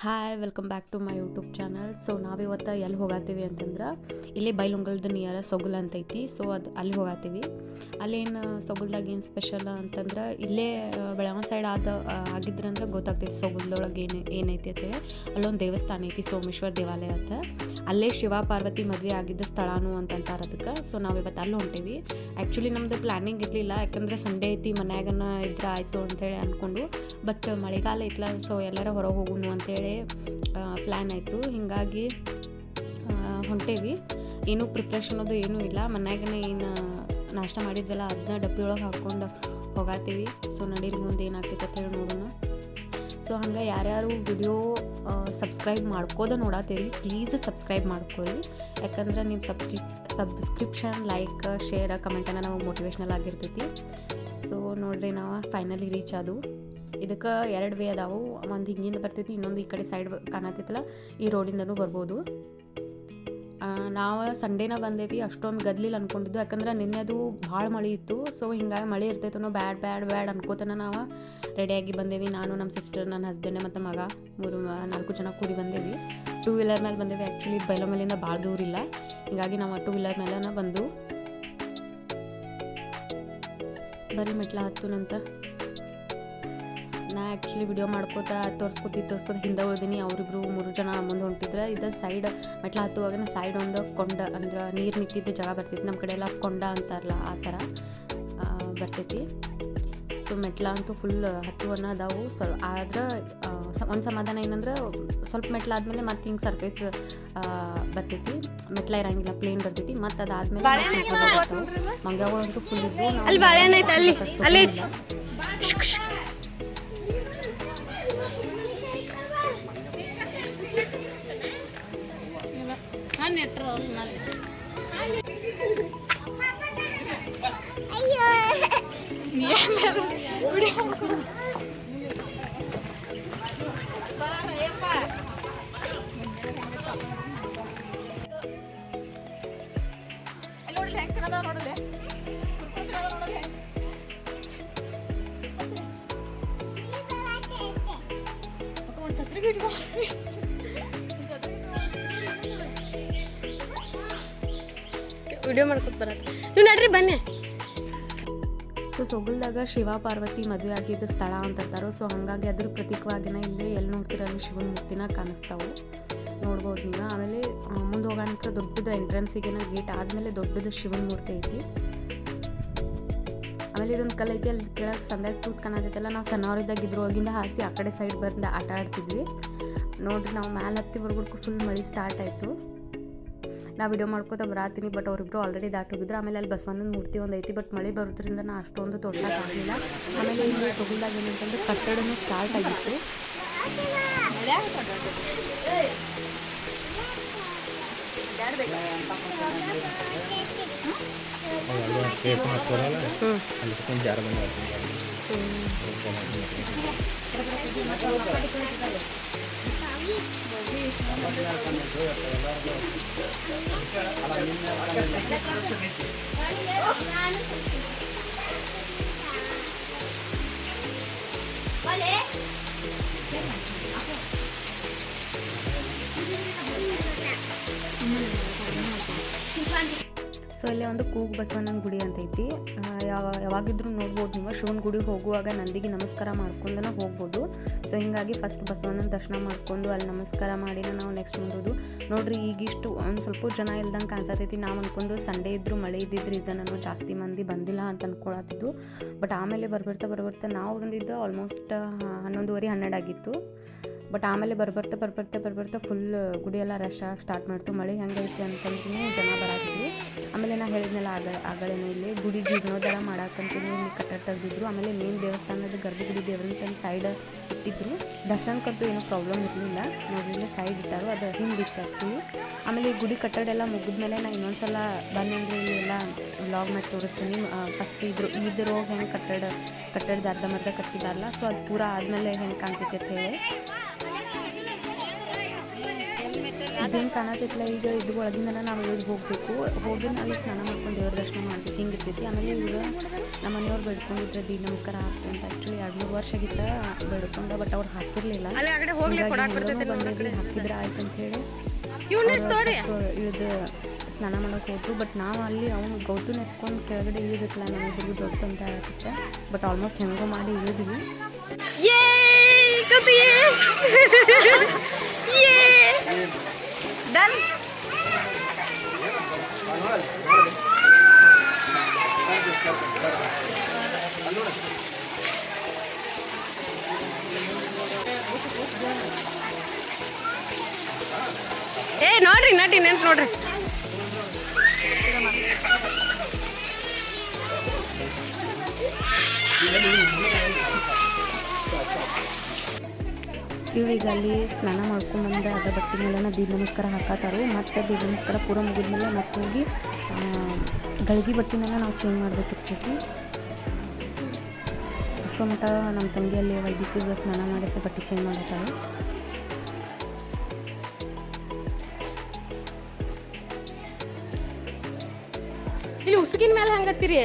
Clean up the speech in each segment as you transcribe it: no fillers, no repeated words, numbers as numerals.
Hi welcome back to my YouTube channel. So ನಾವಿವತ್ತು ಎಲ್ಲಿ ಹೋಗತ್ತೀವಿ ಅಂತಂದ್ರೆ ಇಲ್ಲೇ ಬೈಲುಂಗಲ್ದ ನಿಯರ ಸೊಗುಲ್ ಅಂತೈತಿ. ಸೊ ಅದು ಅಲ್ಲಿ ಹೋಗತ್ತೀವಿ. ಅಲ್ಲೇನು ಸೊಗುಲ್ದಾಗ ಏನು ಸ್ಪೆಷಲ್ ಅಂತಂದ್ರೆ ಇಲ್ಲೇ ಬೆಳಗಾವಿ ಸೈಡ್ ಆಗಿದ್ರಂದ್ರೆ ಗೊತ್ತಾಗ್ತೈತಿ ಸೊಗುಲ್ದೊಳಗೆ ಏನೈತಿ ಅಂತೇಳಿ. ಅಲ್ಲೊಂದು ದೇವಸ್ಥಾನ ಐತಿ, ಸೋಮೇಶ್ವರ ದೇವಾಲಯ ಅಂತ. ಅಲ್ಲೇ ಶಿವ ಪಾರ್ವತಿ ಮದುವೆ ಆಗಿದ್ದ ಸ್ಥಳನೂ ಅಂತಂತಾರೆ ಅದಕ್ಕೆ. ಸೊ ನಾವಿವತ್ತು ಅಲ್ಲಿ ಹೊಂಟೇವಿ. ಆ್ಯಕ್ಚುಲಿ ನಮ್ಮದು ಪ್ಲ್ಯಾನಿಂಗ್ ಇರಲಿಲ್ಲ, ಯಾಕಂದರೆ ಸಂಡೇ ಐತಿ, ಮನ್ಯಾಗನ ಇದ್ರೆ ಆಯಿತು ಅಂತೇಳಿ ಅಂದ್ಕೊಂಡು. ಬಟ್ ಮಳೆಗಾಲ ಐತಲ್ಲ, ಸೊ ಎಲ್ಲರ ಹೊರಗೆ ಹೋಗುನು ಅಂತೇಳಿ ಪ್ಲ್ಯಾನ್ ಆಯಿತು. ಹೀಗಾಗಿ ಹೊಂಟೇವಿ. ಏನೂ ಪ್ರಿಪ್ರೇಷನ್ ಅದು ಏನೂ ಇಲ್ಲ, ಮನ್ಯಾಗನೇ ಏನು ನಾಷ್ಟ ಮಾಡಿದ್ವಲ್ಲ ಅದನ್ನ ಡಬ್ಬಿ ಒಳಗೆ ಹಾಕ್ಕೊಂಡು ಹೋಗತ್ತೀವಿ. ಸೊ ನಡೀರಿ ಮುಂದೆ ಏನಾಗ್ತೈತೆ ಅಂತ ಹೇಳಿ ನೋಡೋಣ. ಸೊ ಹಂಗೆ ಯಾರ್ಯಾರು ವಿಡಿಯೋ ಸಬ್ಸ್ಕ್ರೈಬ್ ಮಾಡ್ಕೋದು ನೋಡತ್ತೀರಿ, ಪ್ಲೀಸ್ ಸಬ್ಸ್ಕ್ರೈಬ್ ಮಾಡ್ಕೊಳ್ಳಿ. ಯಾಕಂದ್ರೆ ನಿಮ್ಮ ಸಬ್ಸ್ಕ್ರಿಪ್ಷನ್, ಲೈಕ್, ಶೇರ್, ಕಮೆಂಟನ್ನು ನಮಗೆ ಮೋಟಿವೇಶ್ನಲ್ ಆಗಿರ್ತೈತಿ. ಸೊ ನೋಡ್ರಿ, ನಾವು ಫೈನಲಿ ರೀಚ್ ಆದವು. ಇದಕ್ಕೆ 2 ವೇ ಅದಾವು. ಒಂದು ಹಿಂಗಿಂದ ಬರ್ತೈತಿ, ಇನ್ನೊಂದು ಈ ಕಡೆ ಸೈಡ್ ಕಾಣತೈತಲ್ಲ, ಈ ರೋಡಿಂದನೂ ಬರ್ಬೋದು. ನಾವು ಸಂಡೇನ ಬಂದೇವಿ, ಅಷ್ಟೊಂದು ಗದ್ಲಿಲ್ಲ ಅಂದ್ಕೊಂಡಿದ್ದು. ಯಾಕಂದ್ರೆ ನಿನ್ನೆ ಅದು ಭಾಳ ಮಳೆ ಇತ್ತು. ಸೊ ಹಿಂಗಾಗಿ ಮಳೆ ಇರ್ತೈತೋ ಬ್ಯಾಡ್ ಅನ್ಕೋತನ ನಾವು ರೆಡಿಯಾಗಿ ಬಂದೇವಿ. ನಾನು, ನಮ್ಮ ಸಿಸ್ಟರ್, ನನ್ನ ಹಸ್ಬೆಂಡ್ ಮತ್ತು ಮಗ 4 ಜನ ಕೂಡಿ ಬಂದೇವಿ. 2 ವೀಲರ್ ಮೇಲೆ ಬಂದೇವಿ. ಆ್ಯಕ್ಚುಲಿ ಬೈಲೊಂಗಲಿಂದ ಭಾಳ ದೂರ ಇಲ್ಲ, ಹೀಗಾಗಿ ನಾವು 2 ವೀಲರ್ ಮೇಲೆನ ಬಂದು ಬರೀ ಮೆಟ್ಲ ಹತ್ತುನಂತ. ನಾ ಆ್ಯಕ್ಚುಲಿ ವಿಡಿಯೋ ಮಾಡ್ಕೋತಾ ತೋರಿಸ್ಕೊತ ಹಿಂದೆ ಉಳ್ದೀನಿ. ಅವರಿಬ್ರು 3 ಜನ ಮುಂದೆ ಹೊಂಟಿದ್ರೆ. ಇದು ಸೈಡ್ ಮೆಟ್ಲ ಹತ್ತುವಾಗನ ಸೈಡ್ ಒಂದು ಕೊಂಡ, ಅಂದ್ರೆ ನೀರು ನಿಂತಿದ್ದ ಜಾಗ ಬರ್ತೈತಿ. ನಮ್ಮ ಕಡೆ ಎಲ್ಲ ಕೊಂಡ ಅಂತಾರಲ್ಲ, ಆ ಥರ ಬರ್ತೈತಿ. ಸೊ ಮೆಟ್ಲ ಅಂತೂ ಫುಲ್ ಹತ್ತುವನ್ನ ಅದಾವು. ಆದ್ರೆ ಒಂದು ಸಮಾಧಾನ ಏನಂದ್ರೆ ಸ್ವಲ್ಪ ಮೆಟ್ಲ ಆದಮೇಲೆ ಮತ್ತೆ ಹಿಂಗೆ ಸರ್ಫೇಸ್ ಬರ್ತೈತಿ. ಮೆಟ್ಲ ಇರಂಗಿಲ್ಲ, ಪ್ಲೇನ್ ಬರ್ತೈತಿ. ಮತ್ತು ಅದಾದ್ಮೇಲೆ ಮಂಗ್ಯಗಳಂತೂ ಫುಲ್ ಇದ್ವು. ವಿಡಿಯೋ ಮಾಡ್ಕೊತ ಬರತ್ತೆ ನೀವು ನಡ್ರಿ ಬನ್ನಿ. ಸೊ ಸೊಗುಲ್ದಾಗ ಶಿವ ಪಾರ್ವತಿ ಮದುವೆ ಆಗಿದ್ದ ಸ್ಥಳ ಅಂತಾರೋ. ಸೊ ಹಾಗಾಗಿ ಅದ್ರ ಪ್ರತೀಕವಾಗಿನ ಇಲ್ಲೇ ಎಲ್ಲಿ ನೋಡ್ತಿರಲ್ಲಿ ಶಿವನ ಮೂರ್ತಿನ ಕಾಣಿಸ್ತಾವೆ, ನೋಡ್ಬೋದು ನೀವು. ಆಮೇಲೆ ಮುಂದೆ ಹೋಗೋಣಕ್ಕೆ ದೊಡ್ಡದು ಎಂಟ್ರೆನ್ಸಿಗೆನ ಗೇಟ್ ಆದಮೇಲೆ ದೊಡ್ಡದು ಶಿವನ ಮೂರ್ತಿ ಐತಿ. ಆಮೇಲೆ ಇದೊಂದು ಕಲ್ಲು ಐತಿ, ಅಲ್ಲಿ ಕೆಳಗೆ ಸಂದಾಗ ತೂತ್ ಕಾಣತೈತಲ್ಲ. ನಾವು ಸಣ್ಣವರಿದ್ದಾಗ ಇದ್ರೊಳಗಿಂದ ಹಾಸಿ ಆ ಕಡೆ ಸೈಡ್ ಬಂದು ಆಟ ಆಡ್ತಿದ್ವಿ. ನೋಡ್ರಿ, ನಾವು ಮ್ಯಾಲೆ ಹತ್ತಿ ಬರ್ಬಿಡ್ಕು ಫುಲ್ ಮಳೆ ಸ್ಟಾರ್ಟ್ ಆಯಿತು. ನಾ ವಿಡಿಯೋ ಮಾಡ್ಕೋತ ಬರಾತೀನಿ, ಬಟ್ ಅವರಿಬ್ರು ಆಲ್ರೆಡಿ ದಾಟೋಗಿದ್ರು. ಆಮೇಲೆ ಅಲ್ಲಿ ಬಸವಣ್ಣನ ಮೂರ್ತಿ ಒಂದು ಐತಿ, ಬಟ್ ಮಳೆ ಬರೋದ್ರಿಂದ ನಾ ಅಷ್ಟೊಂದು ತೋರ್ಸೋಕ್ಕಾಗಲಿಲ್ಲ. ಆಮೇಲೆ ಇಲ್ಲಿ ಸೊಗುಲ್ದಾಗ ಏನಂತಂದ್ರೆ ಕಟ್ಟಡನೂ ಸ್ಟಾರ್ಟ್ ಆಗಿತ್ತು. ಸೊ ಇಲ್ಲೇ ಒಂದು ಕೂಗು ಬಸವಣ್ಣನ ಗುಡಿ ಅಂತೈತಿ. ಯಾವಾಗಿದ್ರೂ ನೋಡ್ಬೋದು ನೀವು. ಶಿವನ ಗುಡಿಗೆ ಹೋಗುವಾಗ ನಂದಿಗೆ ನಮಸ್ಕಾರ ಮಾಡ್ಕೊಂಡನ ಹೋಗ್ಬೋದು. ಸೊ ಹೀಗಾಗಿ ಫಸ್ಟ್ ಬಸವಣ್ಣನ ದರ್ಶನ ಮಾಡ್ಕೊಂಡು ಅಲ್ಲಿ ನಮಸ್ಕಾರ ಮಾಡಿನ ನಾವು ನೆಕ್ಸ್ಟ್ ಮುಂದೋದು. ನೋಡ್ರಿ, ಈಗಿಷ್ಟು ಒಂದು ಸ್ವಲ್ಪ ಜನ ಇಲ್ದಂಗೆ ಕಾಣಿಸತೈತಿ. ನಾವು ಅಂದ್ಕೊಂಡು ಸಂಡೇ ಇದ್ದರೂ ಮಳೆ ಇದ್ದಿದ್ದು ರೀಸನನ್ನು ಜಾಸ್ತಿ ಮಂದಿ ಬಂದಿಲ್ಲ ಅಂತ ಅಂದ್ಕೊಳತ್ತಿದ್ದು. ಬಟ್ ಆಮೇಲೆ ಬರ್ಬರ್ತಾ ನಾವು ಬಂದಿದ್ದು ಆಲ್ಮೋಸ್ಟ್ 11:30, 12 ಆಗಿತ್ತು. ಬಟ್ ಆಮೇಲೆ ಬರ್ಬರ್ತಾ ಫುಲ್ ಗುಡಿಯೆಲ್ಲ ರಶ್ ಆಗಿ ಸ್ಟಾರ್ಟ್ ಮಾಡ್ತು. ಮಳೆ ಹೆಂಗೈತಿ ಅಂತಂದ್ರೂ ಜನ ಬರಾತಿದ್ವಿ. ಆಮೇಲೆ ನಾ ಹೇಳಿದ್ನೆಲ್ಲ ಆಗಳೇನೋ ಇಲ್ಲಿ ಗುಡಿ ಜೀರ್ಣೋದ್ಧಾರ ಮಾಡಾಕಂತೀನಿ ಇಲ್ಲಿ ಕಟ್ಟಡ ತೆಗೆದಿದ್ರು. ಆಮೇಲೆ ಮೇನ್ ದೇವಸ್ಥಾನದ ಗರ್ಭಗುಡಿ ದೇವ್ರನ್ನ ತಂದು ಸೈಡ್ ಇಟ್ಟಿದ್ರು. ದರ್ಶನಕ್ಕಂತೂ ಏನೂ ಪ್ರಾಬ್ಲಮ್ ಇರಲಿಲ್ಲ. ನೋಡಿದ್ರೆ ಸೈಡ್ ಇಟ್ಟಾರು, ಅದು ಹಿಂದಿತ್ತು ಆ್ಯಕ್ಚುಲಿ. ಆಮೇಲೆ ಈ ಗುಡಿ ಕಟ್ಟಡ ಎಲ್ಲ ಮುಗಿದ್ಮೇಲೆ ನಾ ಇನ್ನೊಂದ್ಸಲ ಬಂದಂದ್ರೆ ಇಲ್ಲಿ ಎಲ್ಲ ವ್ಲಾಗ್ ಮಾಡಿ ತೋರಿಸ್ತೀನಿ. ಫಸ್ಟ್ ಇದ್ರೋಗಿ ಹೆಂಗೆ ಕಟ್ಟಡದ ಅರ್ಧಂಬರ್ಧ ಕಟ್ಟಿದಾರಲ್ಲ, ಸೊ ಅದು ಪೂರ ಆದಮೇಲೆ ಹೆಂಗೆ ಕಾಣ್ತೈತೆ ಅಂತ ಹೇಳಿ. ಇದೇನು ಕಾಣತಿಲ್ಲ ಈಗ ಇದು ಒಳಗಿಂದ ನಾವು ಇಳಿದು ಹೋಗಬೇಕು. ಹೋಗಿ ಅಲ್ಲಿ ಸ್ನಾನ ಮಾಡ್ಕೊಂಡು ದೇವ್ರ ದರ್ಶನ ಮಾಡ್ಬೇಕು ಹಿಂಗಿರ್ತೈತಿ. ಆಮೇಲೆ ಇವಾಗ ನಮ್ಮ ಮನೆಯವ್ರು ಬೇಡ್ಕೊಂಡಿದ್ರೆ ದೀಡ್ ನಮಸ್ಕಾರ ಹಾಕ್ತು ಅಂತ. ಆ್ಯಕ್ಚುಲಿ 2-3 ವರ್ಷ ಆಗಿತ್ತ ಬೇಡ್ಕೊಂಡ, ಬಟ್ ಅವ್ರು ಹಾಕಿರಲಿಲ್ಲ. ಬಂದಿದ್ವಿ ಹಾಕಿದ್ರೆ ಆಯ್ತು ಅಂಥೇಳಿ ಇಳಿದು ಸ್ನಾನ ಮಾಡೋಕೆ ಹೋದ್ರು. ಬಟ್ ನಾವು ಅಲ್ಲಿ ಅವನು ಗೌತುನ ಎತ್ಕೊಂಡು ಕೆಳಗಡೆ ಇಳಿದಿತ್ತಲ್ಲ, ನಮಗಿಬ್ರಿಗೂ ದೊಡ್ಡ ಅಂತ ಆಗುತ್ತೆ. ಬಟ್ ಆಲ್ಮೋಸ್ಟ್ ಹೆಂಗೋ ಮಾಡಿ ಇಳಿದ್ವಿ. ಡನ್. ನೋಡ್ರಿ ನಟಿ ನೆನ್ಪು ನೋಡ್ರಿ. ಇವ್ರಿಗೆ ಅಲ್ಲಿ ಸ್ನಾನ ಮಾಡ್ಕೊಂಡ್ಬಂದು ಅದ ಬಟ್ಟೆ ಮೇಲೆನ ದೀಡ್ ನಮಸ್ಕಾರ ಹಾಕತ್ತಾರು. ಮತ್ತು ದೀಡ್ ನಮಸ್ಕಾರ ಪೂರ ಮುಗಿದ್ಮೇಲೆ ಮತ್ತೆ ಹೋಗಿ ಗಳಿಗೆ ಬಟ್ಟೆನೆಲ್ಲ ನಾವು ಚೇಂಜ್ ಮಾಡಬೇಕಿರ್ತೈತಿ. ಅಷ್ಟೋ ಮಟ್ಟ ನಮ್ಮ ತಂಗಿಯಲ್ಲಿ ವೈದ್ಯಕೀಯ ಸ್ನಾನ ಮಾಡಿಸಿ ಬಟ್ಟೆ ಚೇಂಜ್ ಮಾಡತ್ತಾಳೆ. ಇಲ್ಲಿ ಉಸುಕಿನ ಮೇಲೆ ಹಂಗತ್ತೀರಿ.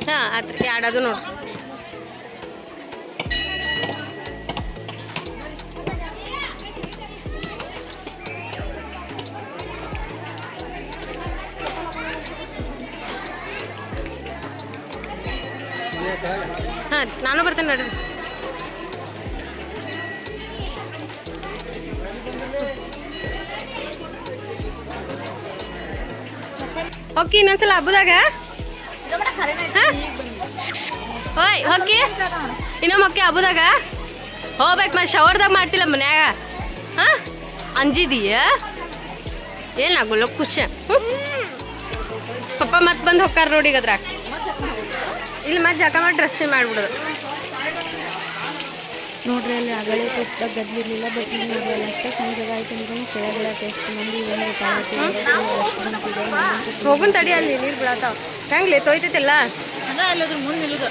ಹಾಂ ಆತ್ರಿ ಆಡೋದು ನೋಡ್ರಿ. ಹಾಂ ನಾನು ಬರ್ತೇನೆ ನೋಡ್ರಿ. ಓಕೆ ಇನ್ನೊಂದ್ಸಲ ಹಬ್ಬದಾಗ ಓಯ್ ಹೋಗಿ ಇನ್ನೊಮ್ಮೆ ಓಕೆ ಹಬ್ಬದಾಗ ಹೋಗ್ಬೇಕು. ಮತ್ತೆ ಶವರ್ದಾಗ ಮಾಡ್ತಿಲ್ಲ ಮನ್ಯಾಗ. ಹಾಂ ಅಂಜಿದೀಯ ಏನಾಗಲ್ಲ ಖುಷಿ. ಪಪ್ಪ ಮತ್ತೆ ಬಂದು ಹೋಗ್ತಾರ ನೋಡಿ ಈಗ ಅದ್ರಾಗ. ಇಲ್ಲಿ ಮತ್ತೆ ಜಕ ಮಾಡಿ ಡ್ರೆಸ್ ಮಾಡಿಬಿಡೋದು ನೋಡ್ರಿ. ಅಲ್ಲಿ ಆಗಲೇ ತೋರಿಸ್ದಾಗ ಗದ್ಲಿರಲಿಲ್ಲ, ಬಟ್ ಈಗ ನೋಡ್ರಿ ಅಷ್ಟೇ ಸಂಜೆ ಆಯ್ತು ಅಂದ್ರೆ ಕೆಳಗಡೆ ಎಷ್ಟು ಮಂದಿ ಹೋಗುನ್ ತಡಿ. ಅಲ್ಲಿ ನೀರು ಬೀಳತ್ತಾವ ಹೆಂಗ್ಲಿ ತೊಯ್ತೈತಿಲ್ಲ ಎಲ್ಲದ್ರ ಮುಂದೆ ನಿಲ್ಲುದು.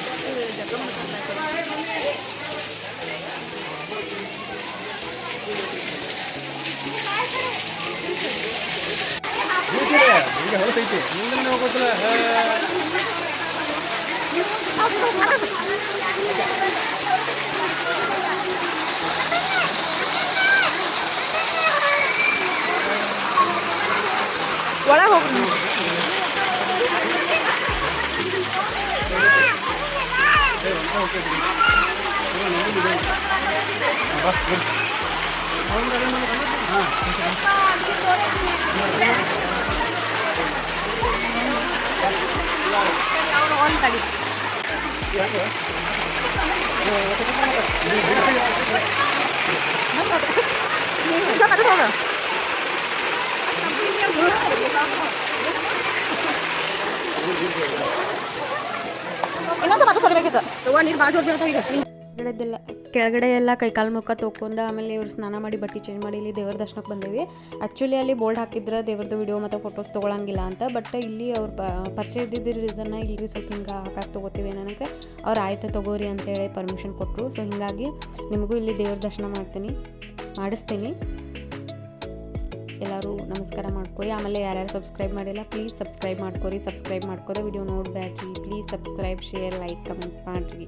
ಒಳಗೆ ಹೋಗ್ರಿ. ಕೆಳಗಡೆ ಎಲ್ಲ ಕೈಕಾಲು ಮುಖ ತೊಗೊಂಡು ಆಮೇಲೆ ಇವ್ರು ಸ್ನಾನ ಮಾಡಿ ಬಟ್ಟೆ ಚೇಂಜ್ ಮಾಡಿ ಇಲ್ಲಿ ದೇವ್ರ ದರ್ಶನಕ್ಕೆ ಬಂದೇವಿ. ಆ್ಯಕ್ಚುಲಿ ಅಲ್ಲಿ ಬೋರ್ಡ್ ಹಾಕಿದ್ರೆ ದೇವ್ರದ್ದು ವಿಡಿಯೋ ಮತ್ತು ಫೋಟೋಸ್ ತೊಗೊಳಂಗಿಲ್ಲ ಅಂತ. ಬಟ್ ಇಲ್ಲಿ ಅವ್ರು ಪರಿಚಯ ಇದ್ದಿದ್ದ ರೀಸನ್ನ ಇಲ್ಲರಿ ಸ್ವಲ್ಪ ಹಿಂಗೆ ಹಾಕಕ್ಕೆ ತೊಗೋತೀವಿ ನನಗೆ ಅವ್ರು ಆಯ್ತು ತೊಗೋರಿ ಅಂತೇಳಿ ಪರ್ಮಿಷನ್ ಕೊಟ್ಟರು. ಸೊ ಹೀಗಾಗಿ ನಿಮಗೂ ಇಲ್ಲಿ ದೇವ್ರ ದರ್ಶನ ಮಾಡಿಸ್ತೀನಿ. ಎಲ್ಲರೂ ನಮಸ್ಕಾರ ಮಾಡ್ಕೊರಿ. ಆಮೇಲೆ ಯಾರ್ಯಾರು ಸಬ್ಸ್ಕ್ರೈಬ್ ಮಾಡಿಲ್ಲ ಪ್ಲೀಸ್ ಸಬ್ಸ್ಕ್ರೈಬ್ ಮಾಡ್ಕೊರಿ. ಸಬ್ಸ್ಕ್ರೈಬ್ ಮಾಡ್ಕೋದ ವಿಡಿಯೋ ನೋಡಬೇಡ್ರಿ. Please subscribe, share, like, comment ಮಾಡಿರಿ.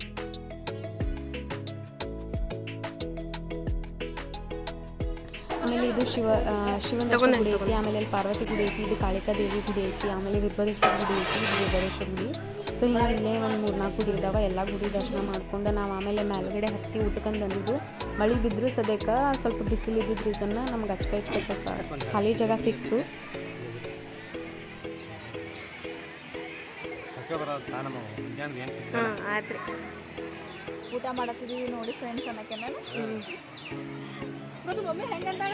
ಆಮೇಲೆ ಇದು ಶಿವನ ಗುಡಿ ಐತಿ. ಆಮೇಲೆ ಅಲ್ಲಿ ಪಾರ್ವತಿ ಗುಡಿ ಐತಿ. ಇದು ಕಾಳಿಕಾ ದೇವಿ ಗುಡಿ ಐತಿ. ಆಮೇಲೆ ವಿಭದೇಶ್ವರ ಗುಡಿ ಐತಿ. ಇದು ವಿಭದೇಶ್ವರ ಗುಡಿ. ಸೊ ಹಿಂಗೆ ಇಲ್ಲೇ ಒಂದು 3-4 ಗುಡಿ ಇದಾವೆ. ಎಲ್ಲ ಗುಡಿ ದರ್ಶನ ಮಾಡ್ಕೊಂಡು ನಾವು ಆಮೇಲೆ ಮೇಲ್ಗಡೆ ಹತ್ತಿ ಊಟಕ್ಕಂದು ಬಂದಿದ್ದು. ಮಳೆ ಬಿದ್ದರೂ ಸದ್ಯಕ್ಕೆ ಸ್ವಲ್ಪ ಬಿಸಿಲು ಇದ್ದಿದ್ದು ರೀಸನ್ನ ನಮ್ಗೆ ಅಚ್ಕ ಸ್ವಲ್ಪ ಖಾಲಿ ಜಾಗ ಸಿಕ್ತು. ಆಯ್ತು ಊಟ ಮಾಡತ್ತಿದೀವಿ ನೋಡಿ ಫ್ರೆಂಡ್ಸ್ ಅನ್ನಕ್ಕೆ. ನಾನು ಮಮ್ಮಿ ಹೆಂಗಂದಾಗ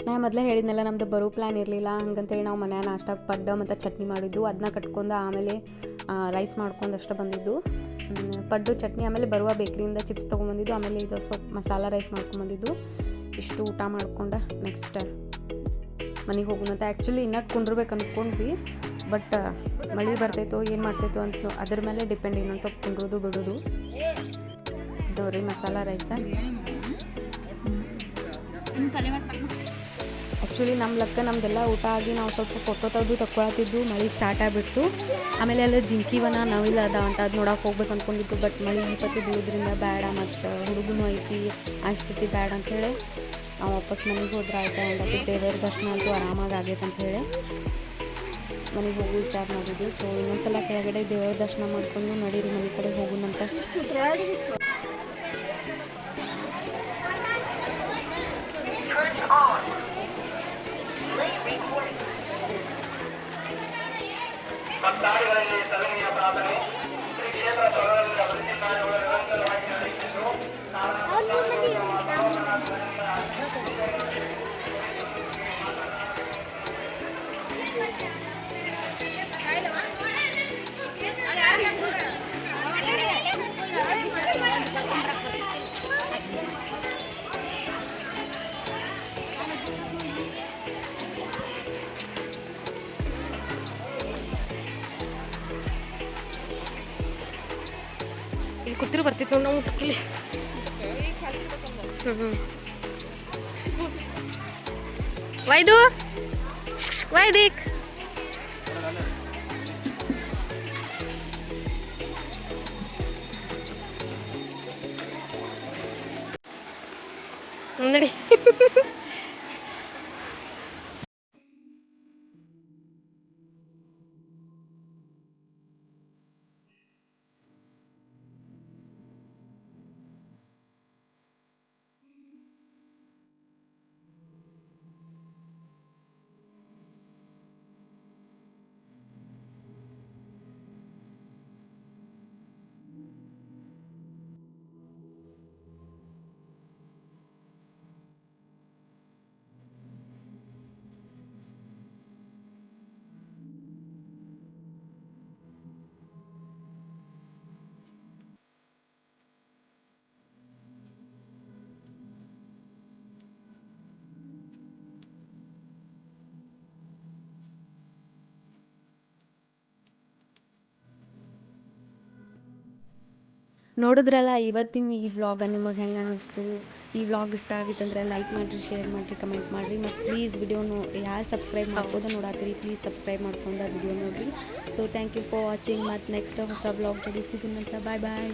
ನಾ ಮೊದಲೇ ಹೇಳಿದ್ನಲ್ಲ ನಮ್ಮದು ಬರೋ ಪ್ಲ್ಯಾನ್ ಇರಲಿಲ್ಲ, ಹಂಗಂತೇಳಿ ನಾವು ಮನ್ಯಾಗ ನಾಷ್ಟಾಗ ಪಡ್ಡು ಮತ್ತು ಚಟ್ನಿ ಮಾಡಿದ್ದು, ಅದನ್ನ ಕಟ್ಕೊಂಡು ಆಮೇಲೆ ರೈಸ್ ಮಾಡ್ಕೊಂಡು ಅಷ್ಟೇ ಬಂದಿದ್ದು. ಪಡ್ಡು ಚಟ್ನಿ ಆಮೇಲೆ ಬರುವ ಬೇಕ್ರಿಯಿಂದ ಚಿಪ್ಸ್ ತೊಗೊಂಬಂದಿದ್ದು, ಆಮೇಲೆ ಇದು ಸ್ವಲ್ಪ ಮಸಾಲ ರೈಸ್ ಮಾಡ್ಕೊಂಬಂದಿದ್ದು. ಇಷ್ಟು ಊಟ ಮಾಡ್ಕೊಂಡು ನೆಕ್ಸ್ಟ್ ಮನೆಗೆ ಹೋಗೋಣಂತ. ಆ್ಯಕ್ಚುಲಿ ಇನ್ನೂ ಕುಂಡ್ರಬೇಕು ಅಂದ್ಕೊಂಡ್ವಿ, ಬಟ್ ಮಳೆ ಬರ್ತೈತೋ ಏನು ಮಾಡ್ತೈತೋ ಅಂತ ಅದ್ರ ಮೇಲೆ ಡಿಪೆಂಡ್, ಇನ್ನೊಂದು ಸ್ವಲ್ಪ ಕುಂಡ್ರೋದು ಬಿಡೋದು. ಇದವ್ರಿ ಮಸಾಲ ರೈಸ. ಆ್ಯಕ್ಚುಲಿ ನಮ್ಮ ಲೆಕ್ಕ ನಮ್ಮದೆಲ್ಲ ಊಟ ಆಗಿ ನಾವು ಸ್ವಲ್ಪ ಫೋಟೋ ತೆಗೆದು ತಗೊಳತ್ತಿದ್ದು, ಮಳೆ ಸ್ಟಾರ್ಟ್ ಆಗಿಬಿಡ್ತು. ಆಮೇಲೆ ಎಲ್ಲ ಜಿಂಕಿವನ ನವಿಲ ಅದ ಅಂತ ಅದು ನೋಡೋಕೆ ಹೋಗ್ಬೇಕು ಅಂದ್ಕೊಂಡಿದ್ದು, ಬಟ್ ಮಳೆ ವಿಪತ್ತು ಬೀಳೋದ್ರಿಂದ ಬೇಡ, ಮತ್ತು ಹುಡುಗನೂ ಐತಿ ಅನಿಸ್ತೈತಿ ಬೇಡ ಅಂಥೇಳಿ ನಾವು ವಾಪಸ್ ಮನೆಗೆ ಹೋದ್ರೆ ಆಯ್ತಾ ಅಂದಕ್ಕೆ ದೇವರ ದರ್ಶನ ಅಂತೂ ಆರಾಮಾಗಿ ಆಗೈತೆ ಅಂಥೇಳಿ ಮನೆಗೆ ಹೋಗೋ ವಿಚಾರ ಮಾಡಿದ್ವಿ. ಸೊ ಇನ್ನೊಂದ್ಸಲ ಕೆಳಗಡೆ ದೇವರ ದರ್ಶನ ಮಾಡ್ಕೊಂಡು ನಡೀರಿ ಮನೆ ಕಡೆ ಹೋಗೋಣಂತ. ಭಕ್ತಾದಿಗಳಲ್ಲಿ ಸಲಹೆಯ ಪ್ರಾರ್ಥನೆ ಶ್ರೀ ಕ್ಷೇತ್ರ ಸ್ಥಳಗಳಲ್ಲಿ ಅಭಿವೃದ್ಧಿ ಕಾರ್ಯಗಳು ನಿರಂತರವಾಗಿ ನಡೆಯುತ್ತಿದ್ದು ಇಲ್ಲಿ ಕೂತಿರು ಬರ್ತಿತ್ತು ನೋಡಿ ನಾವು ಊಟಕ್ಕೆ. ವೈದು ವೈದಿಕ್ ನಡಿ. ನೋಡಿದ್ರಲ್ಲ ಇವತ್ತಿನ ಈ ವ್ಲಾಗ ನಿಮಗೆ ಹೆಂಗೆ ಅನ್ನಿಸ್ತು? ಈ ವ್ಲಾಗ್ ಇಷ್ಟ ಆಗಿತ್ತಂದ್ರೆ ಲೈಕ್ ಮಾಡಿರಿ, ಶೇರ್ ಮಾಡಿರಿ, ಕಮೆಂಟ್ ಮಾಡಿರಿ, ಮತ್ತು ಪ್ಲೀಸ್ ವಿಡಿಯೋನು ಯಾರು ಸಬ್ಸ್ಕ್ರೈಬ್ ಮಾಡ್ಬೋದು ನೋಡಾತೀರಿ ಪ್ಲೀಸ್ ಸಬ್ಸ್ಕ್ರೈಬ್ ಮಾಡ್ಕೊಂಡು ಆ ವಿಡಿಯೋ ನೋಡಿರಿ. So thank you for watching. ಮತ್ತು ನೆಕ್ಸ್ಟ್ ಹೊಸ ವ್ಲಾಗ್ ಜೊತೆ ಸಿಗೋಣ. ಬಾಯ್ ಬಾಯ್.